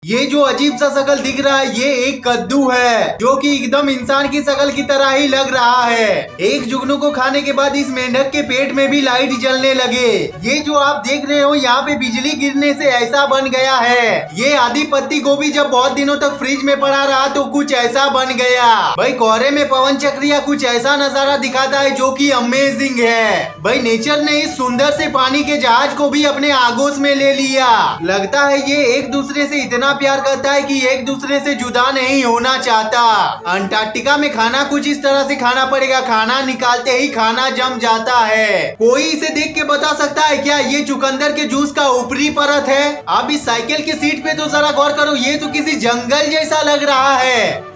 ये जो अजीब सा शकल दिख रहा है ये एक कद्दू है, जो कि एकदम इंसान की शकल की तरह ही लग रहा है। एक जुगनू को खाने के बाद इस मेंढक के पेट में भी लाइट जलने लगे। ये जो आप देख रहे हो यहाँ पे बिजली गिरने से ऐसा बन गया है। ये आधी पत्ती गोभी जब बहुत दिनों तक फ्रिज में पड़ा रहा तो कुछ ऐसा बन गया। भाई कोहरे में पवन चक्रिया कुछ ऐसा नजारा दिखाता है जो कि अमेजिंग है। भाई नेचर ने इस सुंदर से पानी के जहाज को भी अपने आगोश में ले लिया। लगता है ये एक दूसरे से इतना प्यार करता है कि एक दूसरे से जुदा नहीं होना चाहता। अंटार्कटिका में खाना कुछ इस तरह से खाना पड़ेगा, खाना निकालते ही खाना जम जाता है। कोई इसे देख के बता सकता है क्या ये चुकंदर के जूस का ऊपरी परत है? आप इस साइकिल की सीट पे तो जरा गौर करो, ये तो किसी जंगल जैसा लग रहा है।